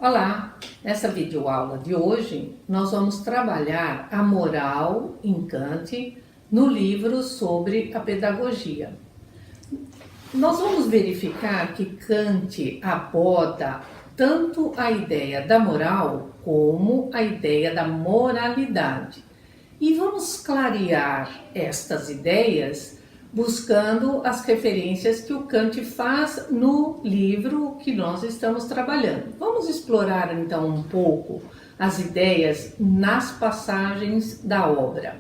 Olá! Nessa videoaula de hoje nós vamos trabalhar a moral em Kant no livro sobre a pedagogia. Nós vamos verificar que Kant aborda tanto a ideia da moral como a ideia da moralidade. E vamos clarear estas ideias buscando as referências que o Kant faz no livro que nós estamos trabalhando. Vamos explorar então um pouco as ideias nas passagens da obra.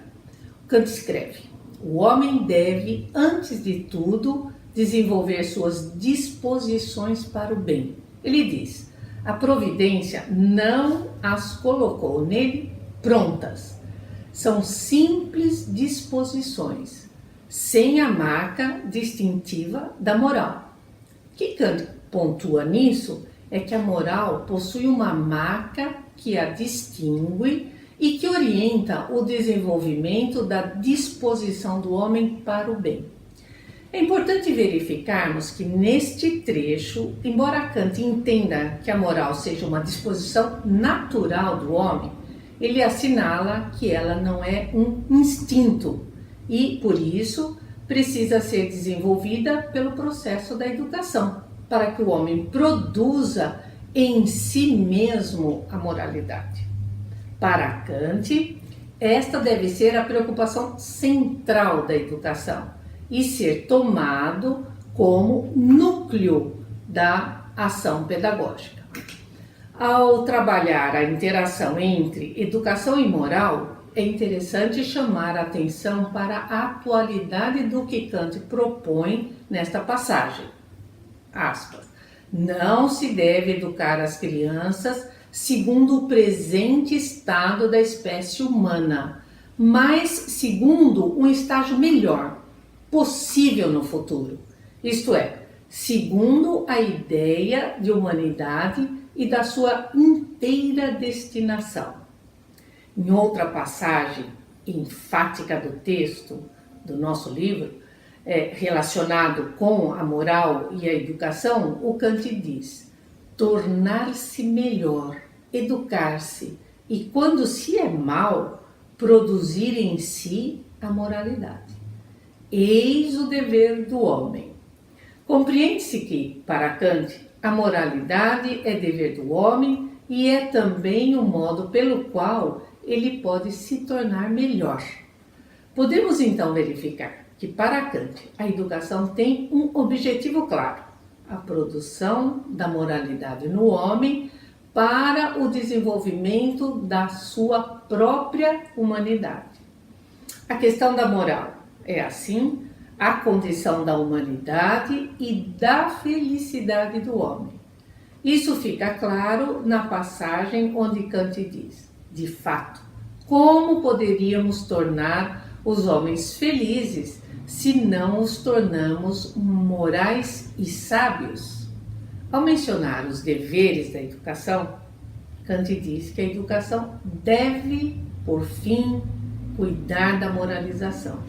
Kant escreve: o homem deve, antes de tudo, desenvolver suas disposições para o bem. Ele diz: a providência não as colocou nele prontas. São simples disposições, sem a marca distintiva da moral. O que Kant pontua nisso é que a moral possui uma marca que a distingue e que orienta o desenvolvimento da disposição do homem para o bem. É importante verificarmos que neste trecho, embora Kant entenda que a moral seja uma disposição natural do homem, ele assinala que ela não é um instinto e, por isso, precisa ser desenvolvida pelo processo da educação, para que o homem produza em si mesmo a moralidade. Para Kant, esta deve ser a preocupação central da educação e ser tomado como núcleo da ação pedagógica. Ao trabalhar a interação entre educação e moral, é interessante chamar a atenção para a atualidade do que Kant propõe nesta passagem. Aspas. Não se deve educar as crianças segundo o presente estado da espécie humana, mas segundo um estágio melhor, possível no futuro. Isto é, segundo a ideia de humanidade e da sua inteira destinação. Em outra passagem enfática do texto do nosso livro, relacionado com a moral e a educação, o Kant diz: tornar-se melhor, educar-se e, quando se é mal, produzir em si a moralidade. Eis o dever do homem. Compreende-se que, para Kant, a moralidade é dever do homem e é também o modo pelo qual ele pode se tornar melhor. Podemos então verificar que para Kant a educação tem um objetivo claro: a produção da moralidade no homem para o desenvolvimento da sua própria humanidade. A questão da moral é, assim, a condição da humanidade e da felicidade do homem. Isso fica claro na passagem onde Kant diz: de fato, como poderíamos tornar os homens felizes se não os tornamos morais e sábios? Ao mencionar os deveres da educação, Kant diz que a educação deve, por fim, cuidar da moralização.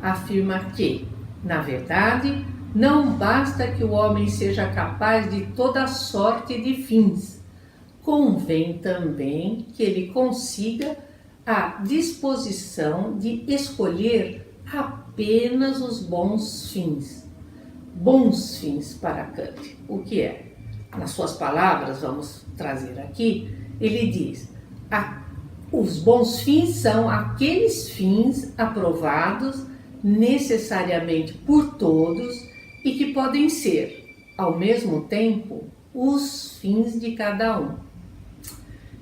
Afirma que, na verdade, não basta que o homem seja capaz de toda sorte de fins. Convém também que ele consiga a disposição de escolher apenas os bons fins. Bons fins para Kant. O que é? Nas suas palavras, vamos trazer aqui, ele diz: os bons fins são aqueles fins aprovados necessariamente por todos e que podem ser, ao mesmo tempo, os fins de cada um.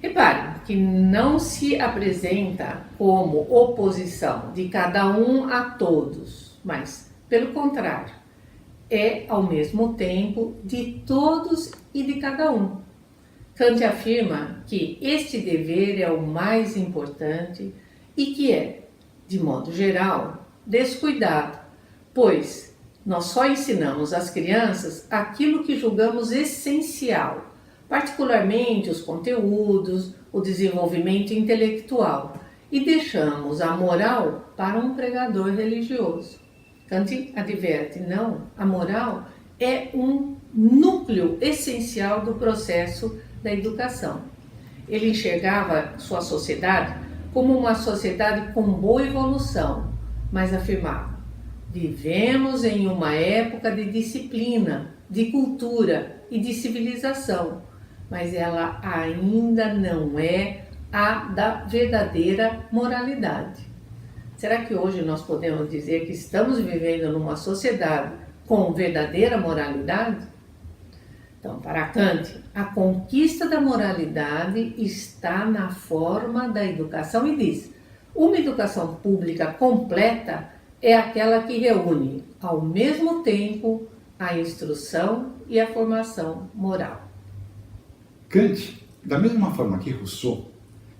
Reparem que não se apresenta como oposição de cada um a todos, mas, pelo contrário, é, ao mesmo tempo, de todos e de cada um. Kant afirma que este dever é o mais importante e que é, de modo geral, descuidado, pois nós só ensinamos às crianças aquilo que julgamos essencial, particularmente os conteúdos, o desenvolvimento intelectual, e deixamos a moral para um pregador religioso. Kant adverte: não, a moral é um núcleo essencial do processo da educação. Ele enxergava sua sociedade como uma sociedade com boa evolução, mas afirmava: vivemos em uma época de disciplina, de cultura e de civilização, mas ela ainda não é a da verdadeira moralidade. Será que hoje nós podemos dizer que estamos vivendo numa sociedade com verdadeira moralidade? Então, para Kant, a conquista da moralidade está na forma da educação e diz: uma educação pública completa é aquela que reúne, ao mesmo tempo, a instrução e a formação moral. Kant, da mesma forma que Rousseau,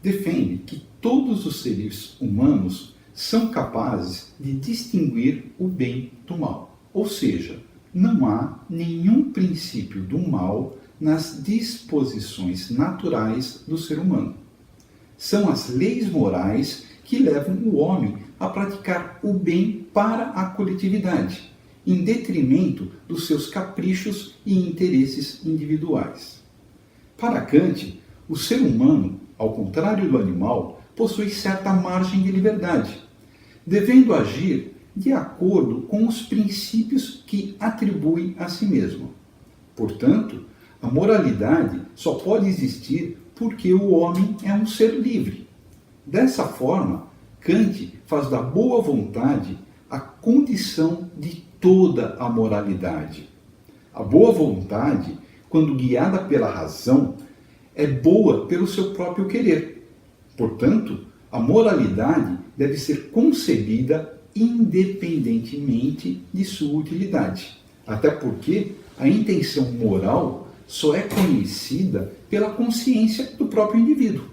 defende que todos os seres humanos são capazes de distinguir o bem do mal, ou seja, não há nenhum princípio do mal nas disposições naturais do ser humano. São as leis morais que levam o homem a praticar o bem para a coletividade, em detrimento dos seus caprichos e interesses individuais. Para Kant, o ser humano, ao contrário do animal, possui certa margem de liberdade, devendo agir de acordo com os princípios que atribui a si mesmo. Portanto, a moralidade só pode existir porque o homem é um ser livre. Dessa forma, Kant faz da boa vontade a condição de toda a moralidade. A boa vontade, quando guiada pela razão, é boa pelo seu próprio querer. Portanto, a moralidade deve ser concebida independentemente de sua utilidade. Até porque a intenção moral só é conhecida pela consciência do próprio indivíduo.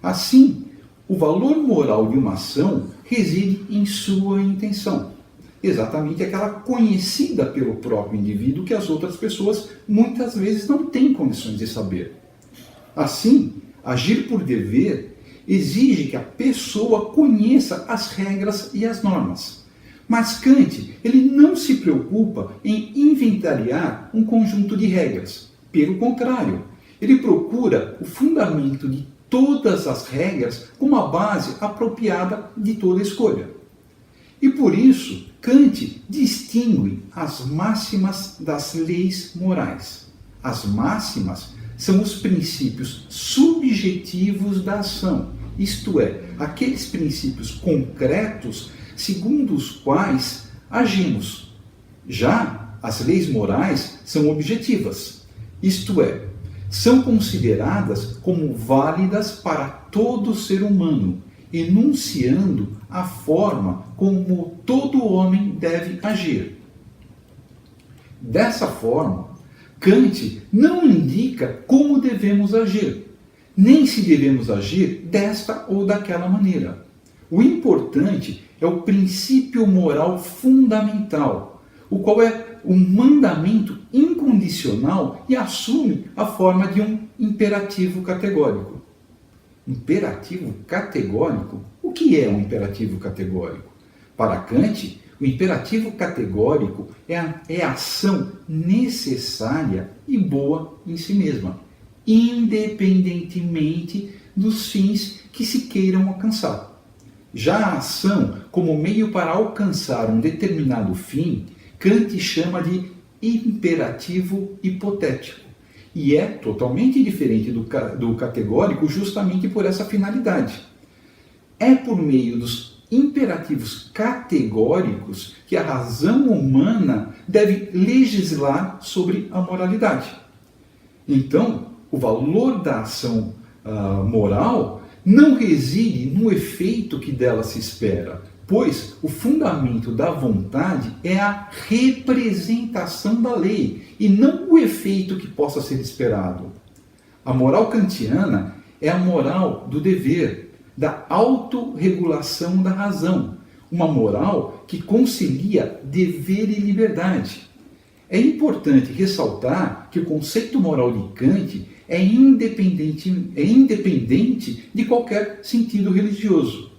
Assim, o valor moral de uma ação reside em sua intenção. Exatamente aquela conhecida pelo próprio indivíduo que as outras pessoas muitas vezes não têm condições de saber. Assim, agir por dever exige que a pessoa conheça as regras e as normas. Mas Kant, ele não se preocupa em inventariar um conjunto de regras. Pelo contrário, ele procura o fundamento de todas as regras como a base apropriada de toda escolha. E por isso, Kant distingue as máximas das leis morais. As máximas são os princípios subjetivos da ação, isto é, aqueles princípios concretos segundo os quais agimos. Já as leis morais são objetivas, isto é, são consideradas como válidas para todo ser humano, enunciando a forma como todo homem deve agir. Dessa forma, Kant não indica como devemos agir, nem se devemos agir desta ou daquela maneira. O importante é o princípio moral fundamental, o qual é um mandamento incondicional e assume a forma de um imperativo categórico. Imperativo categórico? O que é um imperativo categórico? Para Kant, o imperativo categórico é a ação necessária e boa em si mesma, independentemente dos fins que se queiram alcançar. Já a ação como meio para alcançar um determinado fim, Kant chama de imperativo hipotético. E é totalmente diferente do categórico justamente por essa finalidade. É por meio dos imperativos categóricos que a razão humana deve legislar sobre a moralidade. Então, o valor da ação moral não reside no efeito que dela se espera, pois o fundamento da vontade é a representação da lei e não o efeito que possa ser esperado. A moral kantiana é a moral do dever, da autorregulação da razão, uma moral que concilia dever e liberdade. É importante ressaltar que o conceito moral de Kant é independente de qualquer sentido religioso.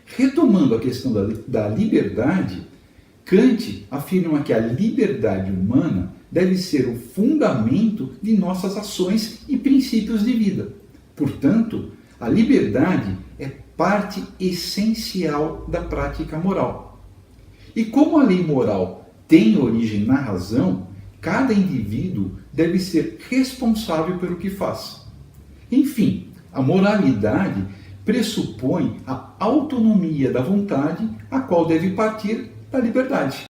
Retomando a questão da liberdade, Kant afirma que a liberdade humana deve ser o fundamento de nossas ações e princípios de vida. Portanto, a liberdade é parte essencial da prática moral. E como a lei moral tem origem na razão, cada indivíduo deve ser responsável pelo que faz. Enfim, a moralidade pressupõe a autonomia da vontade, a qual deve partir da liberdade.